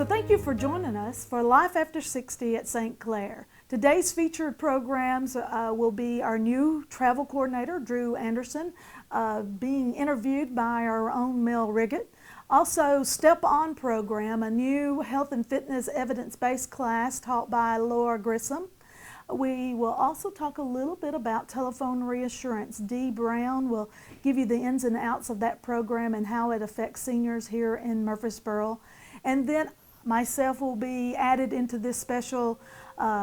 So thank you for joining us for Life After 60 at St. Clair. Today's featured programs will be our new travel coordinator, Drew Anderson, being interviewed by our own Mel Riggett. Also, Step On program, a new health and fitness evidence-based class taught by Laura Grissom. We will also talk a little bit about telephone reassurance. Dee Brown will give you the ins and outs of that program and how it affects seniors here in Murfreesboro. And then myself will be added into this special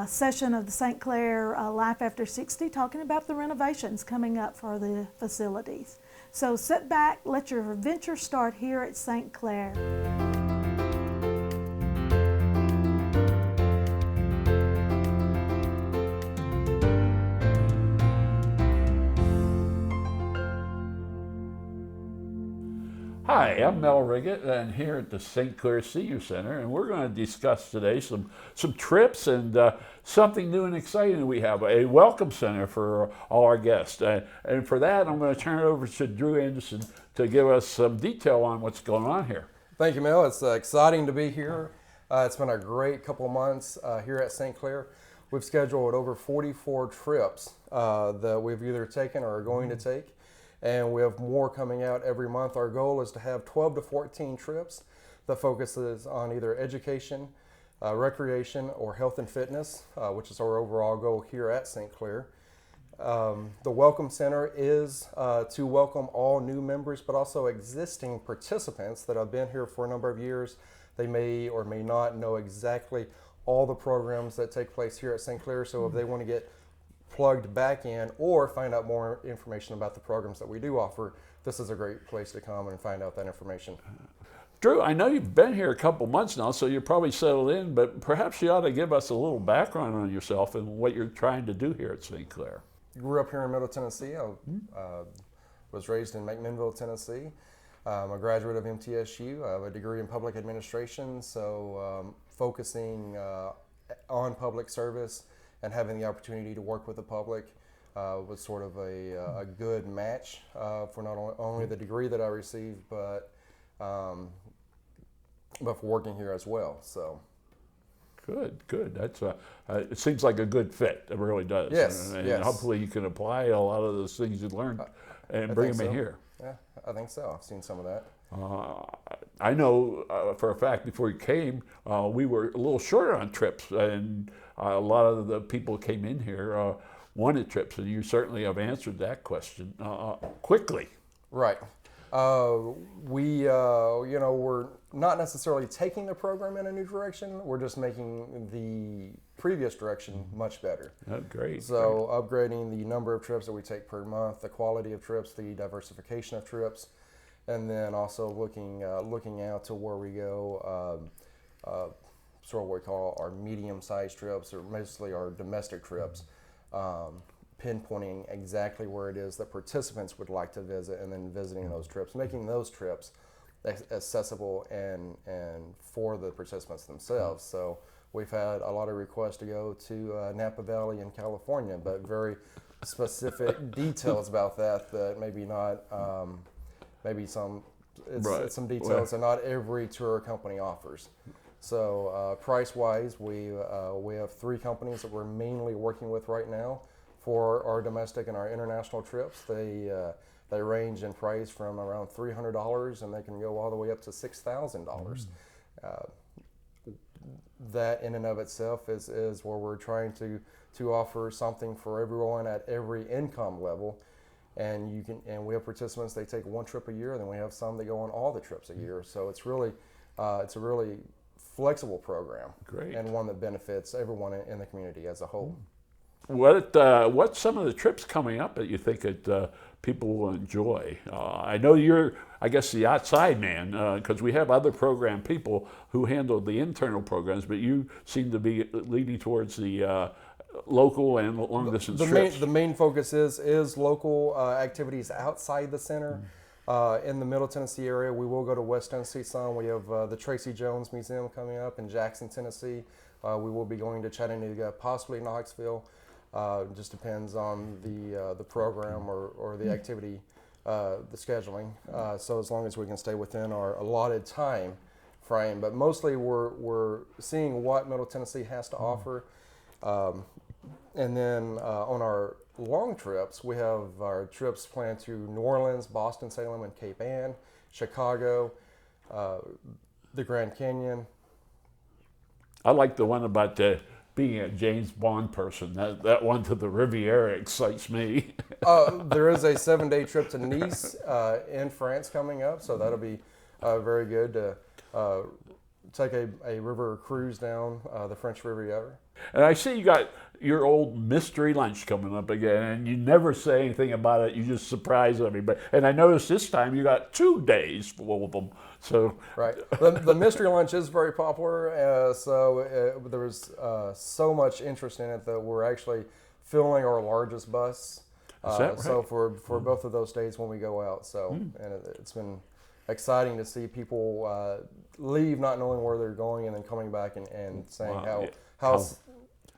session of the St. Clair Life After 60, talking about the renovations coming up for the facilities. So sit back, let your adventure start here at St. Clair. Hi, I'm Mel Riggett, and here at the St. Clair Senior Center, and we're going to discuss today some trips and something new and exciting. We have a welcome center for all our guests, and for that, I'm going to turn it over to Drew Anderson to give us some detail on what's going on here. Thank you, Mel. It's exciting to be here. It's been a great couple of months here at St. Clair. We've scheduled over 44 trips that we've either taken or are going to take. And we have more coming out every month. Our goal is to have 12 to 14 trips that focuses on either education, recreation, or health and fitness, which is our overall goal here at St. Clair. The Welcome Center is to welcome all new members, but also existing participants that have been here for a number of years. They may or may not know exactly all the programs that take place here at St. Clair, so if they want to get plugged back in or find out more information about the programs that we do offer, this is a great place to come and find out that information. Drew, I know you've been here a couple months now, so you're probably settled in, but perhaps you ought to give us a little background on yourself and what you're trying to do here at St. Clair. Grew up here in Middle Tennessee. I was raised in McMinnville, Tennessee. I'm a graduate of MTSU. I have a degree in public administration, so focusing on public service and having the opportunity to work with the public was sort of a good match for not only the degree that I received, but for working here as well. So, good. That's it seems like a good fit. It really does. Yes, and yes. Hopefully you can apply a lot of those things you learned and bring them in here. Yeah, I think so. I've seen some of that. I know for a fact before you came, we were a little short on trips, and a lot of the people who came in here wanted trips, and you certainly have answered that question quickly. Right. We're not necessarily taking the program in a new direction. We're just making the previous direction much better. Oh, great. So upgrading the number of trips that we take per month, the quality of trips, the diversification of trips, and then also looking out to where we go, sort of what we call our medium-sized trips, or mostly our domestic trips, pinpointing exactly where it is that participants would like to visit, and then visiting those trips, making those trips accessible and for the participants themselves. So we've had a lot of requests to go to Napa Valley in California, but very specific details about that maybe not. Maybe some details that not every tour company offers. So price-wise, we have 3 companies that we're mainly working with right now for our domestic and our international trips. They range in price from around $300, and they can go all the way up to $6,000. That in and of itself is where we're trying to offer something for everyone at every income level. And we have participants, they take 1 trip a year, and then we have some that go on all the trips a year. So it's a really flexible program. Great. And one that benefits everyone in the community as a whole. What's some of the trips coming up that you think that people will enjoy? I know you're, I guess, the outside man, because we have other program people who handle the internal programs, but you seem to be leaning towards the local and long distance trips. The main focus is local activities outside the center. In the Middle Tennessee area, we will go to West Tennessee some. We have the Tracy Jones Museum coming up in Jackson, Tennessee. We will be going to Chattanooga, possibly Knoxville. Just depends on the program or the activity, the scheduling. So as long as we can stay within our allotted time frame. But mostly we're seeing what Middle Tennessee has to offer. And then on our long trips, we have our trips planned to New Orleans, Boston, Salem, and Cape Ann, Chicago, the Grand Canyon. I like the one about being a James Bond person. That one to the Riviera excites me. There is a 7-day trip to Nice in France coming up, so that'll be very good to take a river cruise down the French Riviera. And I see you got your old mystery lunch coming up again, and you never say anything about it. You just surprise everybody. And I noticed this time you got 2 days full of them. So right, the mystery lunch is very popular. There was so much interest in it that we're actually filling our largest bus. Is that right? So for both of those days when we go out. So and it's been exciting to see people leave not knowing where they're going and then coming back and saying wow.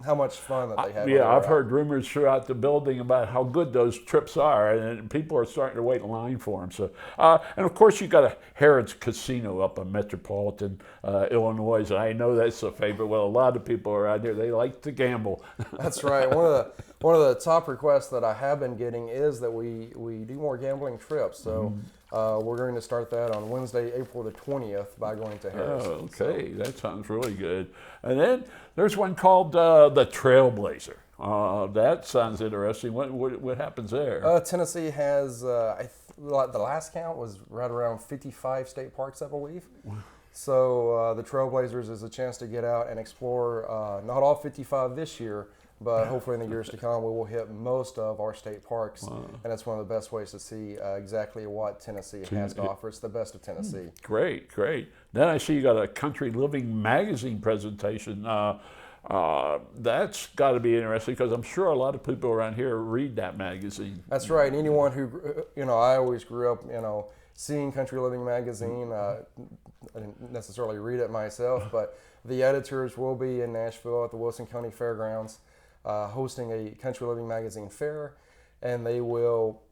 how much fun that they had. Yeah, I've heard rumors throughout the building about how good those trips are, and people are starting to wait in line for them. So, and of course, you got a Harrod's Casino up in Metropolitan, Illinois, and I know that's a favorite. Well, a lot of people around here, they like to gamble. That's right. One of the top requests that I have been getting is that we do more gambling trips. So we're going to start that on Wednesday, April the 20th by going to Harris. Oh, okay. That sounds really good. And then there's one called the Trailblazer. That sounds interesting. What happens there? Tennessee has, the last count was right around 55 state parks, I believe. So the Trailblazers is a chance to get out and explore not all 55 this year, but hopefully in the years to come, we will hit most of our state parks. Wow. And that's one of the best ways to see exactly what Tennessee has to offer. It's the best of Tennessee. Great, great. Then I see you got a Country Living magazine presentation. That's got to be interesting because I'm sure a lot of people around here read that magazine. That's right. Anyone who, I always grew up, seeing Country Living magazine. I didn't necessarily read it myself, but the editors will be in Nashville at the Wilson County Fairgrounds. Hosting a Country Living magazine fair, and they will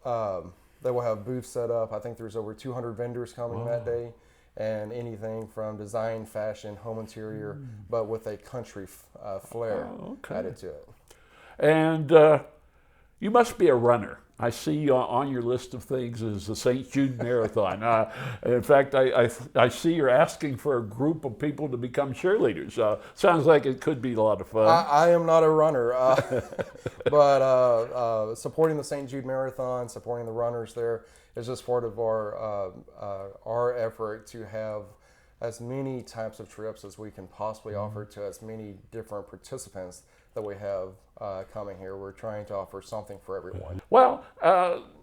have booths set up. I think there's over 200 vendors coming that day, and anything from design, fashion, home interior, but with a country flair added to it. And you must be a runner. I see on your list of things is the St. Jude Marathon. In fact, I see you're asking for a group of people to become cheerleaders. Sounds like it could be a lot of fun. I am not a runner, but supporting the St. Jude Marathon, supporting the runners there is just part of our effort to have as many types of trips as we can possibly offer to as many different participants that we have coming here. We're trying to offer something for everyone. Well,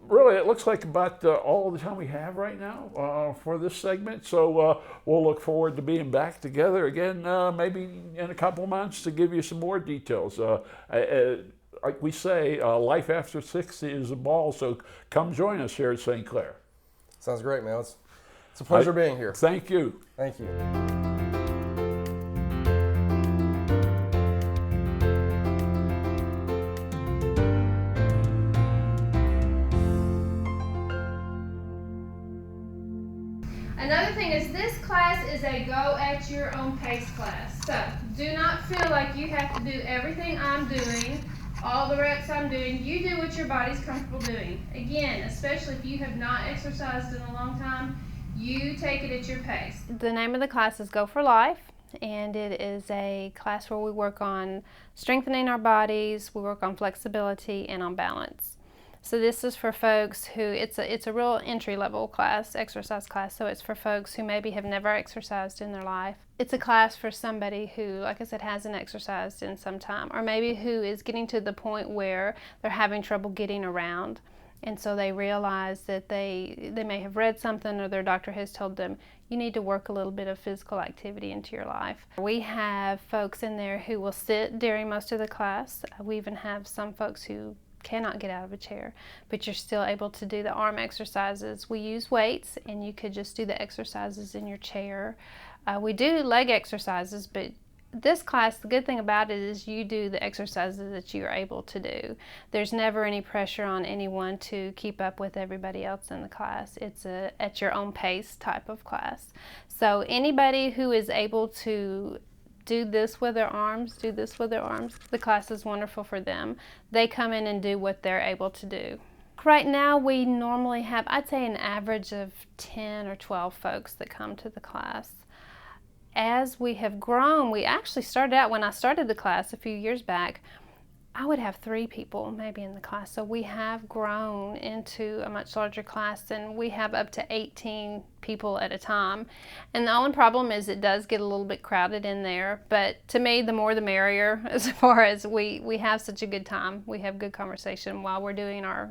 really, it looks like about all the time we have right now for this segment. So we'll look forward to being back together again, maybe in a couple months to give you some more details. Like we say, life after 60 is a ball, so come join us here at St. Clair. Sounds great, man. It's a pleasure being here. Thank you. Thank you. Another thing is this class is a go at your own pace class. So do not feel like you have to do everything I'm doing, all the reps I'm doing. You do what your body's comfortable doing. Again, especially if you have not exercised in a long time, you take it at your pace. The name of the class is Go for Life, and it is a class where we work on strengthening our bodies, we work on flexibility, and on balance. So this is for folks who, it's a real entry-level class, exercise class, so it's for folks who maybe have never exercised in their life. It's a class for somebody who, like I said, hasn't exercised in some time, or maybe who is getting to the point where they're having trouble getting around. And so they realize that they may have read something or their doctor has told them, you need to work a little bit of physical activity into your life. We have folks in there who will sit during most of the class. We even have some folks who cannot get out of a chair, but you're still able to do the arm exercises. We use weights, and you could just do the exercises in your chair. We do leg exercises, but this class, the good thing about it is you do the exercises that you're able to do. There's never any pressure on anyone to keep up with everybody else in the class. It's a at your own pace type of class. So anybody who is able to do this with their arms, do this with their arms, the class is wonderful for them. They come in and do what they're able to do. Right now we normally have, I'd say, an average of 10 or 12 folks that come to the class. As we have grown, we actually started out, when I started the class a few years back, I would have 3 people maybe in the class. So we have grown into a much larger class, and we have up to 18 people at a time. And the only problem is it does get a little bit crowded in there, but to me, the more the merrier, as far as we have such a good time. We have good conversation while we're doing our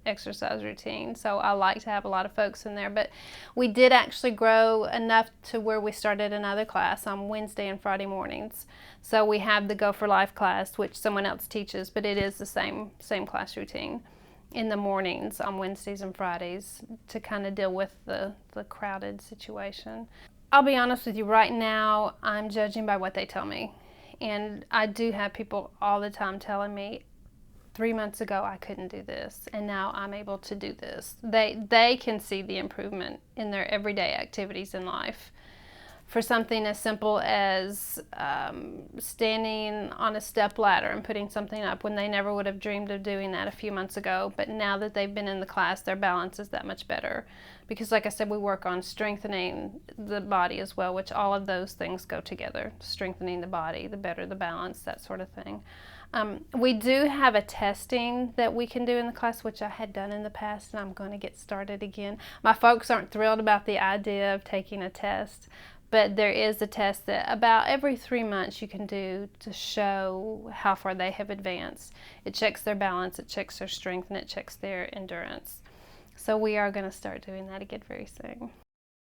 exercise routine. So I like to have a lot of folks in there, but we did actually grow enough to where we started another class on Wednesday and Friday mornings. So we have the Go for Life class, which someone else teaches, but it is the same class routine in the mornings on Wednesdays and Fridays to kind of deal with the crowded situation. I'll be honest with you, right now I'm judging by what they tell me. And I do have people all the time telling me, 3 months ago I couldn't do this, and now I'm able to do this. They can see the improvement in their everyday activities in life. For something as simple as standing on a step ladder and putting something up when they never would have dreamed of doing that a few months ago, but now that they've been in the class, their balance is that much better. Because like I said, we work on strengthening the body as well, which all of those things go together. Strengthening the body, the better the balance, that sort of thing. We do have a testing that we can do in the class, which I had done in the past, and I'm going to get started again. My folks aren't thrilled about the idea of taking a test, but there is a test that about every 3 months you can do to show how far they have advanced. It checks their balance, it checks their strength, and it checks their endurance. So we are going to start doing that again very soon.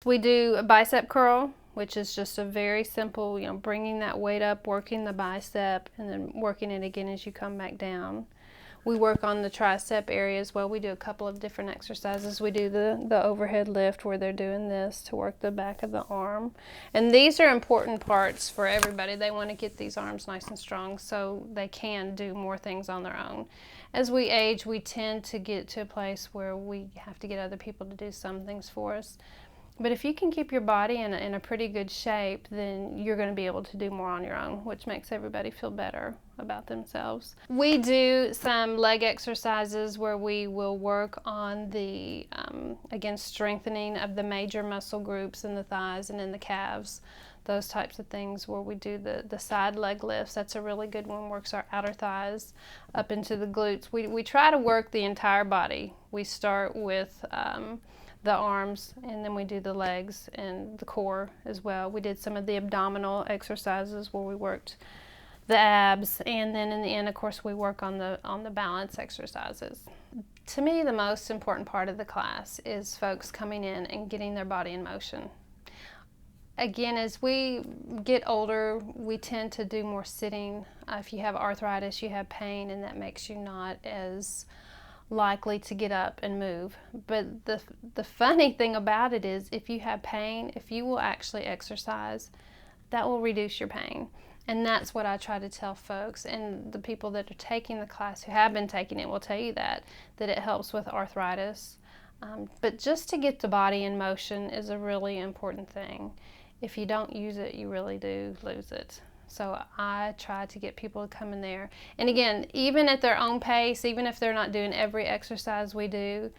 We do a bicep curl, which is just a very simple, bringing that weight up, working the bicep, and then working it again as you come back down. We work on the tricep area as well. We do a couple of different exercises. We do the overhead lift where they're doing this to work the back of the arm. And these are important parts for everybody. They want to get these arms nice and strong so they can do more things on their own. As we age, we tend to get to a place where we have to get other people to do some things for us. But if you can keep your body in a pretty good shape, then you're going to be able to do more on your own, which makes everybody feel better about themselves. We do some leg exercises where we will work on the, again, strengthening of the major muscle groups in the thighs and in the calves. Those types of things where we do the side leg lifts. That's a really good one, works our outer thighs up into the glutes. We try to work the entire body. We start with the arms, and then we do the legs and the core as well. We did some of the abdominal exercises where we worked the abs, and then in the end, of course, we work on the balance exercises. To me, the most important part of the class is folks coming in and getting their body in motion. Again, as we get older, we tend to do more sitting. If you have arthritis, you have pain, and that makes you not as likely to get up and move. But the funny thing about it is, if you have pain, if you will actually exercise, that will reduce your pain. And that's what I try to tell folks, and the people that are taking the class who have been taking it will tell you that it helps with arthritis. But just to get the body in motion is a really important thing. If you don't use it, you really do lose it. So I try to get people to come in there. And again, even at their own pace, even if they're not doing every exercise we do,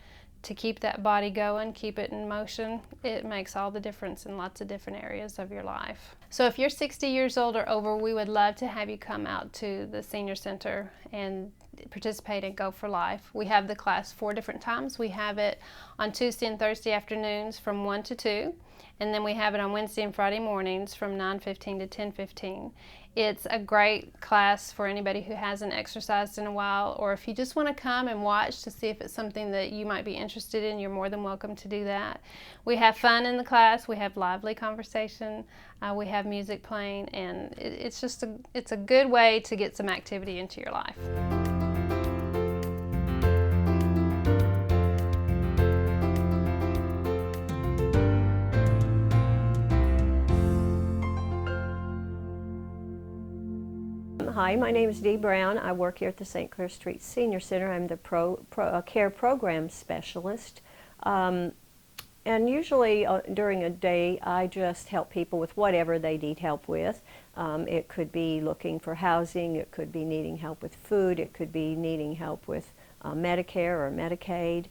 to keep that body going, keep it in motion, it makes all the difference in lots of different areas of your life. So if you're 60 years old or over, we would love to have you come out to the Senior Center and participate in Go for Life. We have the class 4 different times. We have it on Tuesday and Thursday afternoons from 1 to 2. And then we have it on Wednesday and Friday mornings from 9:15 to 10:15. It's a great class for anybody who hasn't exercised in a while, or if you just want to come and watch to see if it's something that you might be interested in, you're more than welcome to do that. We have fun in the class. We have lively conversation. We have music playing, and it's a good way to get some activity into your life. Hi, my name is Dee Brown. I work here at the St. Clair Street Senior Center. I'm the ProCare program specialist. And usually during a day, I just help people with whatever they need help with. It could be looking for housing, it could be needing help with food, it could be needing help with Medicare or Medicaid.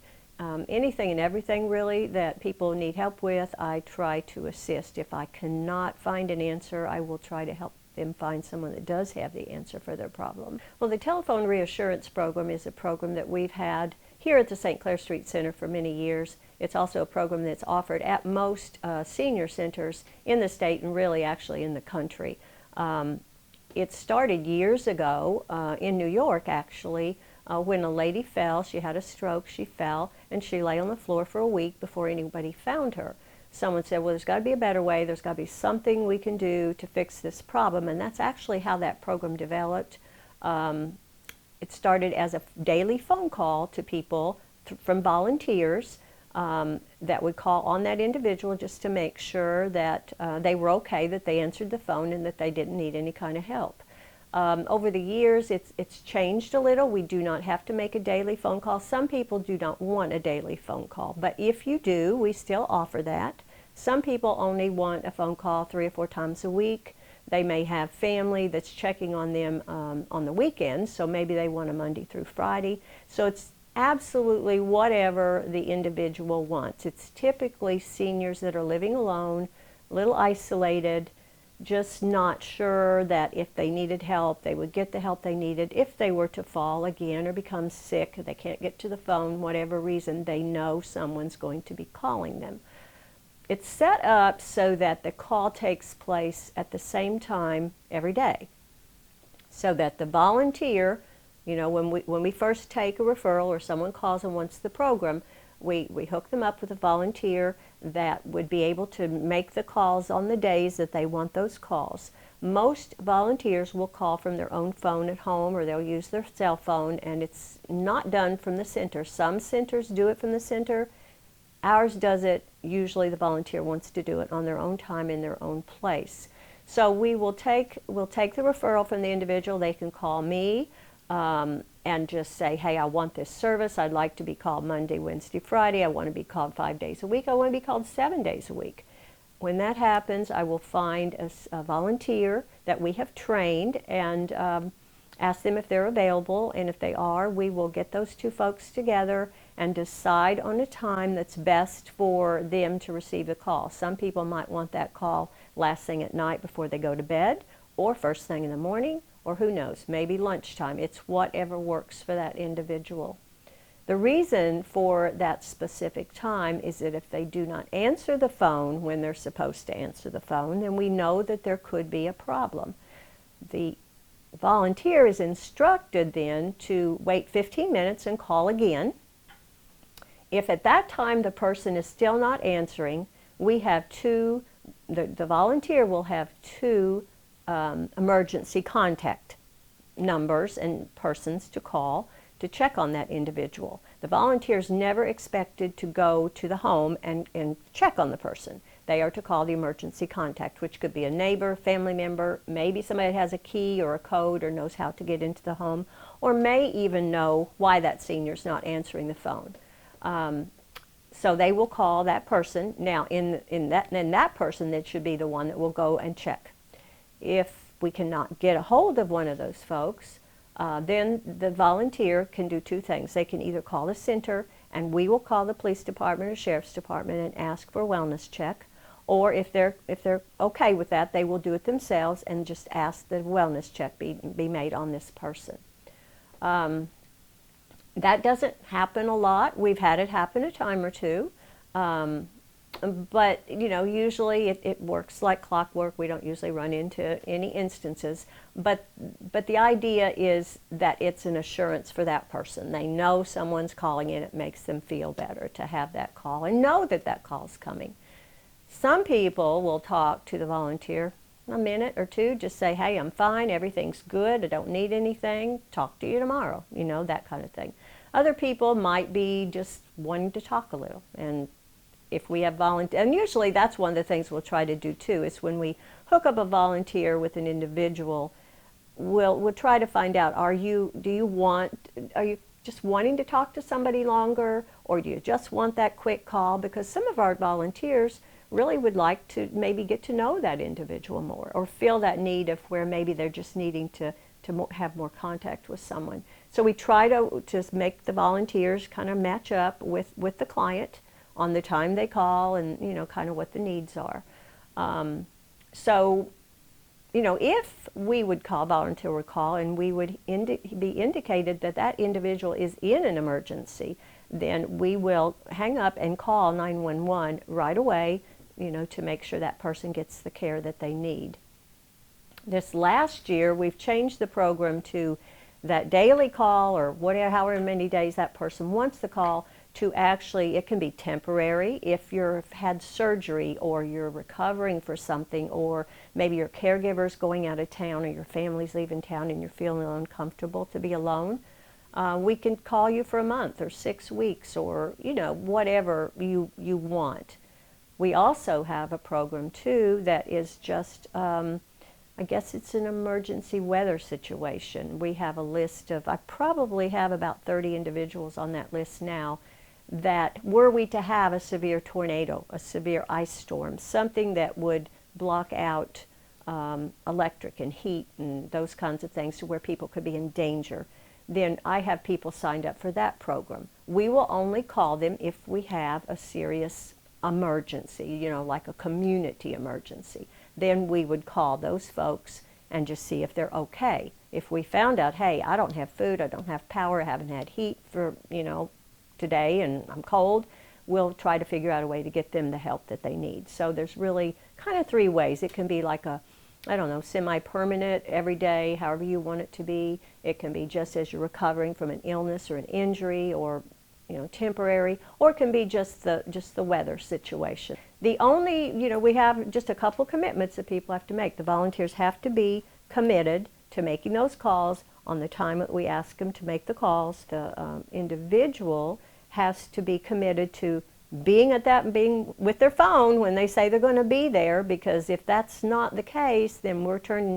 Anything and everything really that people need help with, I try to assist. If I cannot find an answer, I will try to help them find someone that does have the answer for their problem. Well, the Telephone Reassurance program is a program that we've had here at the St. Clair Street Center for many years. It's also a program that's offered at most senior centers in the state and really actually in the country. It started years ago in New York actually when a lady fell. She had a stroke, she fell, and she lay on the floor for a week before anybody found her. Someone said, well, there's got to be a better way, there's got to be something we can do to fix this problem, and that's actually how that program developed. It started as a daily phone call to people from volunteers that would call on that individual just to make sure that they were okay, that they answered the phone, and that they didn't need any kind of help. Over the years, it's changed a little. We do not have to make a daily phone call. Some people do not want a daily phone call, but if you do, we still offer that. Some people only want a phone call 3 or 4 times a week. They may have family that's checking on them on the weekends, so maybe they want a Monday through Friday. So it's absolutely whatever the individual wants. It's typically seniors that are living alone, a little isolated, just not sure that if they needed help, they would get the help they needed. If they were to fall again or become sick, they can't get to the phone, whatever reason, they know someone's going to be calling them. It's set up so that the call takes place at the same time every day, so that the volunteer, you know, when we first take a referral or someone calls and wants the program, we hook them up with a volunteer that would be able to make the calls on the days that they want those calls. Most volunteers will call from their own phone at home, or they'll use their cell phone, and it's not done from the center. Some centers do it from the center. Ours does it. Usually the volunteer wants to do it on their own time in their own place. So we'll take the referral from the individual. They can call me and just say, hey, I want this service. I'd like to be called Monday, Wednesday, Friday. I want to be called 5 days a week. I want to be called 7 days a week. When that happens, I will find a volunteer that we have trained and ask them if they're available, and if they are, we will get those two folks together and decide on a time that's best for them to receive the call. Some people might want that call last thing at night before they go to bed, or first thing in the morning, or who knows, maybe lunchtime. It's whatever works for that individual. The reason for that specific time is that if they do not answer the phone when they're supposed to answer the phone, then we know that there could be a problem. The volunteer is instructed then to wait 15 minutes and call again. If at that time the person is still not answering, we have the volunteer will have 2 emergency contact numbers and persons to call to check on that individual. The volunteer is never expected to go to the home and check on the person. They are to call the emergency contact, which could be a neighbor, family member, maybe somebody that has a key or a code or knows how to get into the home, or may even know why that senior's not answering the phone. So they will call that person. Now, in that person, that should be the one that will go and check. If we cannot get a hold of one of those folks, then the volunteer can do 2 things. They can either call the center, and we will call the police department or sheriff's department and ask for a wellness check, or if they're okay with that, they will do it themselves and just ask that a wellness check be made on this person. That doesn't happen a lot. We've had it happen a time or 2. But, you know, usually it works like clockwork. We don't usually run into any instances. But the idea is that it's an assurance for that person. They know someone's calling in. It makes them feel better to have that call and know that that call's coming. Some people will talk to the volunteer a minute or 2, just say, hey, I'm fine, everything's good, I don't need anything, talk to you tomorrow, you know, that kind of thing. Other people might be just wanting to talk a little, and if we have volunteers, and usually that's one of the things we'll try to do too, is when we hook up a volunteer with an individual, we'll try to find out, are you just wanting to talk to somebody longer, or do you just want that quick call? Because some of our volunteers really would like to maybe get to know that individual more, or feel that need of where maybe they're just needing to have more contact with someone. So we try to just make the volunteers kind of match up with the client on the time they call, and kind of what the needs are. So if we would call, volunteer would call, and we would be indicated that that individual is in an emergency, then we will hang up and call 911 right away, to make sure that person gets the care that they need. This last year, we've changed the program to that daily call, or whatever, however many days that person wants the call, to actually, it can be temporary if you've had surgery, or you're recovering for something, or maybe your caregiver's going out of town, or your family's leaving town and you're feeling uncomfortable to be alone. We can call you for a month or 6 weeks, or whatever you want. We also have a program too that is just, I guess it's an emergency weather situation. We have a list of, I probably have about 30 individuals on that list now, that were we to have a severe tornado, a severe ice storm, something that would block out electric and heat and those kinds of things, to where people could be in danger, then I have people signed up for that program. We will only call them if we have a serious emergency, like a community emergency. Then we would call those folks and just see if they're okay. If we found out, hey, I don't have food, I don't have power, I haven't had heat for, today, and I'm cold, we'll try to figure out a way to get them the help that they need. So there's really kind of 3 ways. It can be like a, semi-permanent, every day, however you want it to be. It can be just as you're recovering from an illness or an injury, or temporary, or it can be just the weather situation. The only, we have just a couple commitments that people have to make. The volunteers have to be committed to making those calls on the time that we ask them to make the calls. The individual has to be committed to being with their phone when they say they're going to be there, because if that's not the case, then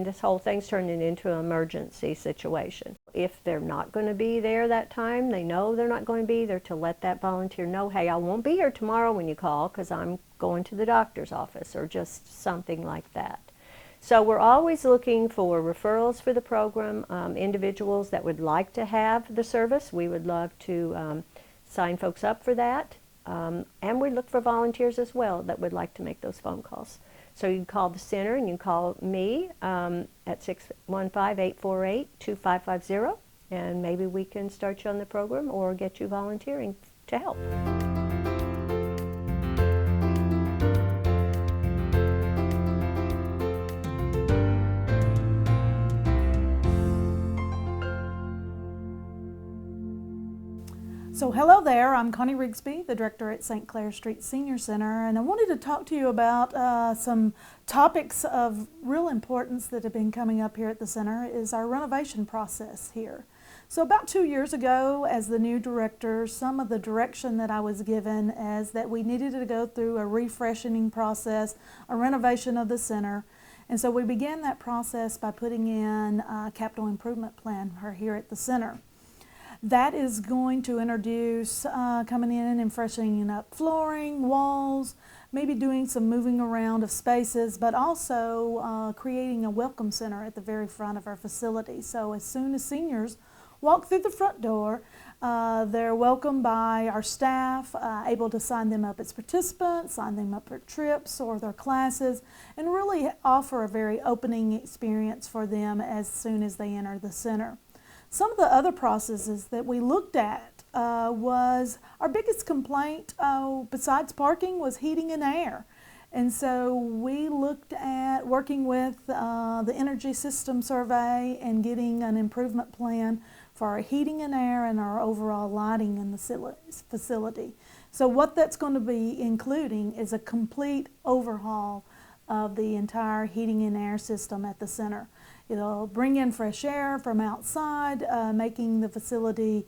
this whole thing's turning into an emergency situation. If they're not going to be there that time, they know they're not going to be there, to let that volunteer know, hey, I won't be here tomorrow when you call because I'm going to the doctor's office, or just something like that. So we're always looking for referrals for the program, individuals that would like to have the service. We would love to sign folks up for that. And we look for volunteers as well that would like to make those phone calls. So you can call the center, and you can call me at 615-848-2550, and maybe we can start you on the program or get you volunteering to help. So hello there, I'm Connie Rigsby, the director at St. Clair Street Senior Center, and I wanted to talk to you about some topics of real importance that have been coming up here at the center, is our renovation process here. So about 2 years ago, as the new director, some of the direction that I was given is that we needed to go through a refreshing process, a renovation of the center. And so we began that process by putting in a capital improvement plan here at the center. That is going to introduce coming in and freshening up flooring, walls, maybe doing some moving around of spaces, but also creating a welcome center at the very front of our facility. So as soon as seniors walk through the front door, they're welcomed by our staff, able to sign them up as participants, sign them up for trips or their classes, and really offer a very opening experience for them as soon as they enter the center. Some of the other processes that we looked at was our biggest complaint, besides parking, was heating and air. And so we looked at working with the energy system survey and getting an improvement plan for our heating and air and our overall lighting in the facility. So what that's going to be including is a complete overhaul of the entire heating and air system at the center. It'll bring in fresh air from outside, making the facility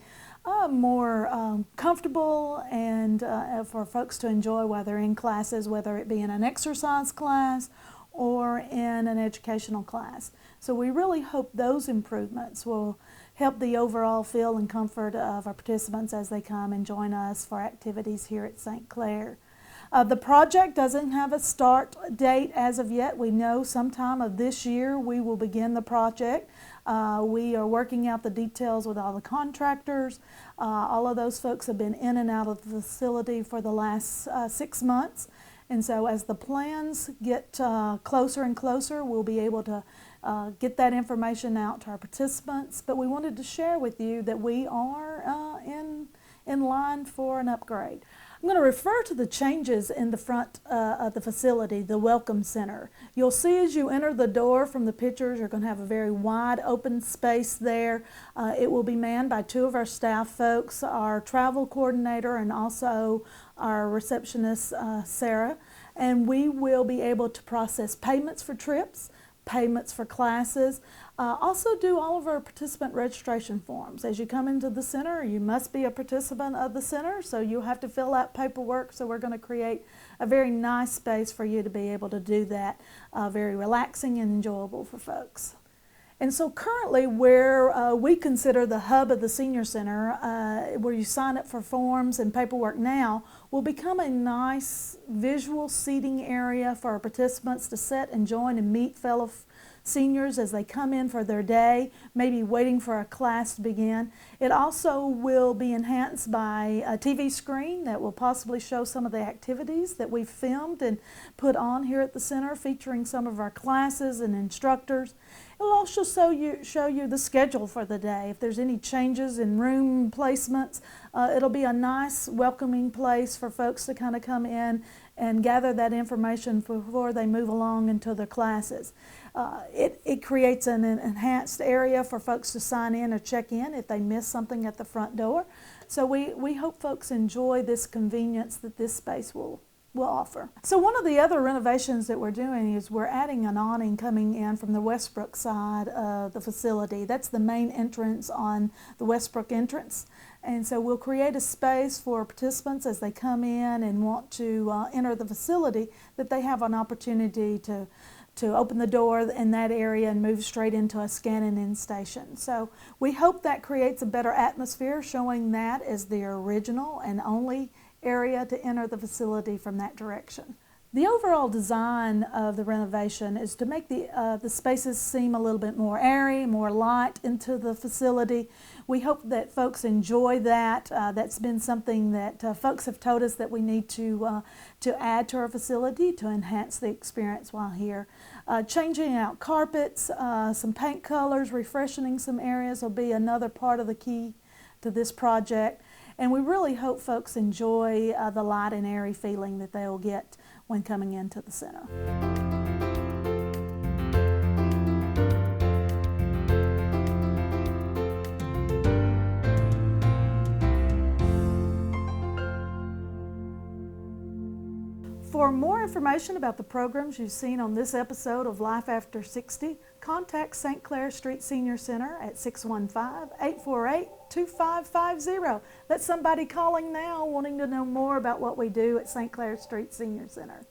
more comfortable and for folks to enjoy while they're in classes, whether it be in an exercise class or in an educational class. So we really hope those improvements will help the overall feel and comfort of our participants as they come and join us for activities here at St. Clair. The project doesn't have a start date as of yet. We know sometime of this year we will begin the project. We are working out the details with all the contractors. All of those folks have been in and out of the facility for the last 6 months. And so as the plans get closer and closer, we'll be able to get that information out to our participants. But we wanted to share with you that we are in line for an upgrade. I'm going to refer to the changes in the front of the facility, the Welcome Center. You'll see as you enter the door from the pictures, you're going to have a very wide open space there. It will be manned by 2 of our staff folks, our travel coordinator and also our receptionist, Sarah. And we will be able to process payments for trips, payments for classes, also do all of our participant registration forms. As you come into the center, you must be a participant of the center, so you have to fill out paperwork. So we're going to create a very nice space for you to be able to do that, very relaxing and enjoyable for folks. And so currently where we consider the hub of the senior center, where you sign up for forms and paperwork now, will become a nice visual seating area for our participants to sit and join and meet fellow seniors as they come in for their day, maybe waiting for a class to begin. It also will be enhanced by a TV screen that will possibly show some of the activities that we've filmed and put on here at the center, featuring some of our classes and instructors. It'll also show you the schedule for the day. If there's any changes in room placements, it'll be a nice welcoming place for folks to kind of come in and gather that information before they move along into their classes. It creates an enhanced area for folks to sign in or check in if they miss something at the front door. So we hope folks enjoy this convenience that this space will offer. So one of the other renovations that we're doing is we're adding an awning coming in from the Westbrook side of the facility. That's the main entrance on the Westbrook entrance. And so we'll create a space for participants as they come in and want to enter the facility, that they have an opportunity to open the door in that area and move straight into a scan-in station. So we hope that creates a better atmosphere, showing that as the original and only area to enter the facility from that direction. The overall design of the renovation is to make the spaces seem a little bit more airy, more light into the facility. We hope that folks enjoy that. That's been something that folks have told us that we need to add to our facility to enhance the experience while here. Changing out carpets, some paint colors, refreshing some areas will be another part of the key to this project. And we really hope folks enjoy the light and airy feeling that they'll get when coming into the center. For more information about the programs you've seen on this episode of Life After 60, contact St. Clair Street Senior Center at 615-848-2550. That's somebody calling now wanting to know more about what we do at St. Clair Street Senior Center.